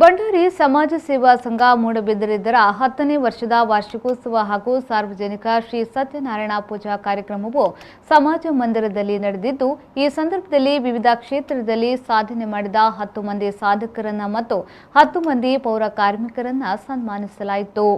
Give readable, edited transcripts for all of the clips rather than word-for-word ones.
ಬಂಡಾರಿ ಸಮಾಜ ಸೇವಾ ಸಂಘ ಮೂಡಬಿದರೆದರ 10ನೇ ವರ್ಷದ ವಾರ್ಷಿಕೋತ್ಸವ ಹಾಗೂ ಸಾರ್ವಜನಿಕ ಶ್ರೀ ಸತ್ಯನಾರಾಯಣ ಪೂಜಾ ಕಾರ್ಯಕ್ರಮವು ಸಮಾಜ ಮಂದಿರದಲ್ಲಿ ನಡೆದಿದ್ದು, ಈ ಸಂದರ್ಭದಲ್ಲಿ ವಿವಿಧ ಕ್ಷೇತ್ರದಲ್ಲಿ ಸಾಧನೆ ಮಾಡಿದ 10 ಮಂದಿ ಸಾಧಕರನ್ನ ಮತ್ತು 10 ಮಂದಿ ಪೌರ ಕಾರ್ಮಿಕರನ್ನ ಸನ್ಮಾನಿಸಲಾಯಿತು.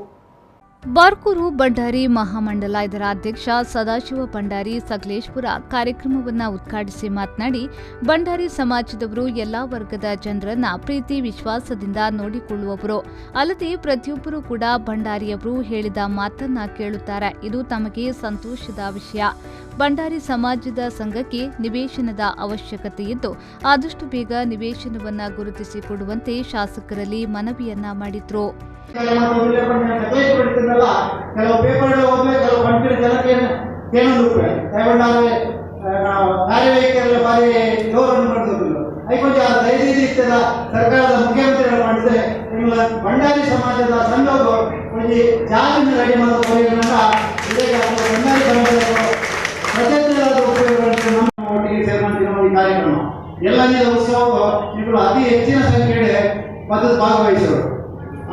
ಬಾರ್ಕೂರು ಬಂಡಾರಿ ಮಹಾಮಂಡಲ ಇದರ ಅಧ್ಯಕ್ಷ ಸದಾಶಿವ ಬಂಡಾರಿ ಸಕಲೇಶ್ಪುರ ಕಾರ್ಯಕ್ರಮವನ್ನು ಉದ್ಘಾಟಿಸಿ ಮಾತನಾಡಿ, ಬಂಡಾರಿ ಸಮಾಜದವರು ಎಲ್ಲಾ ವರ್ಗದ ಜನರನ್ನ ಪ್ರೀತಿ ವಿಶ್ವಾಸದಿಂದ ನೋಡಿಕೊಳ್ಳುವವರು. ಅಲ್ಲದೆ ಪ್ರತಿಯೊಬ್ಬರೂ ಕೂಡ ಬಂಡಾರಿಯವರು ಹೇಳಿದ ಮಾತನ್ನ ಕೇಳುತ್ತಾರೆ. ಇದು ತಮಗೆ ಸಂತೋಷದ ವಿಷಯ. ಬಂಡಾರಿ ಸಮಾಜದ ಸಂಘಕ್ಕೆ ನಿವೇಶನದ ಅವಶ್ಯಕತೆ ಇದ್ದು, ಆದಷ್ಟು ಬೇಗ ನಿವೇಶನವನ್ನ ಗುರುತಿಸಿಕೊಡುವಂತೆ ಶಾಸಕರಲ್ಲಿ ಮನವಿಯನ್ನ ಮಾಡಿದ್ರು. ಕೆಲವು ಪೇಪರ್ ಕೆಲವು ಕಂಟ್ರಿ ಜನಕ್ಕೆ ಕಾರ್ಯವೈಖರಿ ಬಾರಿ ಗೌರವ ಮಾಡಿದ್ರು. ಅದಕ್ಕೊಂದು ದಯವಿಟ್ಟು ಇತ್ತದ ಸರ್ಕಾರದ ಮುಖ್ಯಮಂತ್ರಿಗಳು ಮಾಡಿದ್ರೆ ಬಂಡಾರಿ ಸಮಾಜದ ಸಂಘವು ಒಂದು ಜಾಮೀನು ರೆಡಿ ಮಾಡೋದು ಬಂಡಾರಿ ಸಮಾಜದ ಪ್ರಜೆಗಳಾದ ಉಪಯೋಗಗಳನ್ನು ನಮ್ಮ ಒಟ್ಟಿಗೆ ಸೇರ್ಪಡೆ ಈ ಕಾರ್ಯಕ್ರಮ ಎಲ್ಲನೇ ಉತ್ಸವ ಇವರು ಅತಿ ಹೆಚ್ಚಿನ ಸಂಖ್ಯೆಯಲ್ಲಿ ಭಾಗವಹಿಸೋರು.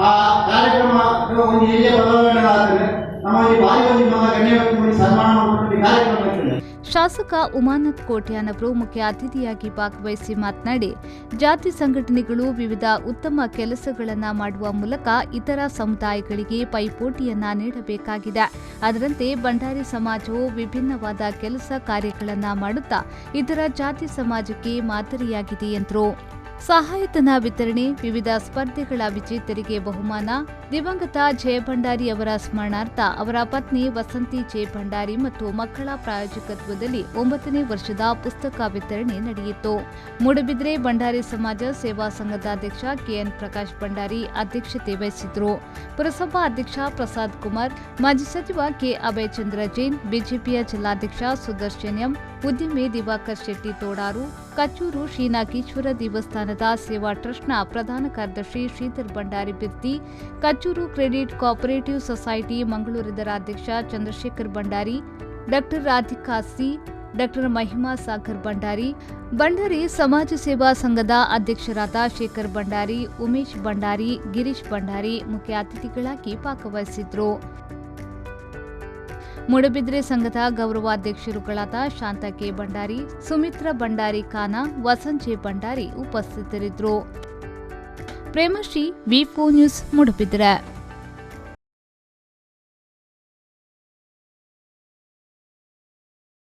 ಆ ಕಾರ್ಯಕ್ರಮ ಒಂದು ಹಿರಿಯ ಬದಲಾವಣೆಗಳಾದರೆ ನಮ್ಮ ಈ ಬಾರಿ ಒಂದು ಗಣ್ಯ ವ್ಯಕ್ತಿಗಳಿಗೆ ಸನ್ಮಾನ ಮಾಡುವ ಕಾರ್ಯಕ್ರಮ ಇರ್ತದೆ. ಶಾಸಕ ಉಮಾನಾಥ್ ಕೋಟ್ಯಾನವರು ಮುಖ್ಯ ಅತಿಥಿಯಾಗಿ ಭಾಗವಹಿಸಿ ಮಾತನಾಡಿ, ಜಾತಿ ಸಂಘಟನೆಗಳು ವಿವಿಧ ಉತ್ತಮ ಕೆಲಸಗಳನ್ನು ಮಾಡುವ ಮೂಲಕ ಇತರ ಸಮುದಾಯಗಳಿಗೆ ಪೈಪೋಟಿಯನ್ನ ನೀಡಬೇಕಾಗಿದೆ. ಅದರಂತೆ ಬಂಡಾರಿ ಸಮಾಜವು ವಿಭಿನ್ನವಾದ ಕೆಲಸ ಕಾರ್ಯಗಳನ್ನು ಮಾಡುತ್ತಾ ಇತರ ಜಾತಿ ಸಮಾಜಕ್ಕೆ ಮಾದರಿಯಾಗಿದೆ ಎಂದರು. ಸಹಾಯಧನ ವಿತರಣೆ, ವಿವಿಧ ಸ್ಪರ್ಧೆಗಳ ವಿಜೇತರಿಗೆ ಬಹುಮಾನ, ದಿವಂಗತ ಜಯ ಭಂಡಾರಿ ಅವರ ಸ್ಮರಣಾರ್ಥ ಅವರ ಪತ್ನಿ ವಸಂತಿ ಜೆ ಭಂಡಾರಿ ಮತ್ತು ಮಕ್ಕಳ ಪ್ರಾಯೋಜಕತ್ವದಲ್ಲಿ 9ನೇ ವರ್ಷದ ಪುಸ್ತಕ ವಿತರಣೆ ನಡೆಯಿತು. ಮೂಡಬಿದ್ರೆ ಬಂಡಾರಿ ಸಮಾಜ ಸೇವಾ ಸಂಘದ ಅಧ್ಯಕ್ಷ ಕೆಎನ್ ಪ್ರಕಾಶ್ ಭಂಡಾರಿ ಅಧ್ಯಕ್ಷತೆ ವಹಿಸಿದ್ರು. ಪುರಸಭಾ ಅಧ್ಯಕ್ಷ ಪ್ರಸಾದ್ ಕುಮಾರ್, ಮಾಜಿ ಸಚಿವ ಕೆ ಅಭಯಚಂದ್ರ ಜೈನ್, ಬಿಜೆಪಿಯ ಜಿಲ್ಲಾಧ್ಯಕ್ಷ ಸುದರ್ಶನ್ ಎಂ, ಉದ್ಯಮಿ ದಿವಾಕರ್ ಶೆಟ್ಟಿ ತೋಡಾರು, ಕಚ್ಚೂರು ಶ್ರೀ ನಾಗೇಶ್ವರ ದೇವಸ್ಥಾನದ ಸೇವಾ ಟ್ರಸ್ಟ್ನ ಪ್ರಧಾನ ಕಾರ್ಯದರ್ಶಿ Shridhar Bhandari Birthi, Kachchur credit cooperative society ಮಂಗಳೂರಿದರ ಅಧ್ಯಕ್ಷ Chandrashekhar Bhandari, doctor Radhika C, doctor Mahima Sagar Bhandari, Bandari ಸಮಾಜ ಸೇವಾ ಸಂಘದ ಅಧ್ಯಕ್ಷರಾದ ಶೇಖರ್ ಭಂಡಾರಿ, ಉಮೇಶ್ ಭಂಡಾರಿ, ಗಿರೀಶ್ ಭಂಡಾರಿ ಮುಖ್ಯ ಅತಿಥಿಗಳಾಗಿ ಭಾಗವಹಿಸಿದ್ರು. ಮೂಡಬಿದ್ರೆ ಸಂಘದ ಗೌರವಾಧ್ಯಕ್ಷರುಗಳಾದ ಶಾಂತ ಕೆ ಭಂಡಾರಿ, ಸುಮಿತ್ರಾ ಭಂಡಾರಿ ಖಾನ, ವಸಂತ್ ಭಂಡಾರಿ ಉಪಸ್ಥಿತರಿದ್ದರು. ಪ್ರೇಮಶ್ರೀ, ವಿ4 ನ್ಯೂಸ್, ಮೂಡಬಿದ್ರೆ.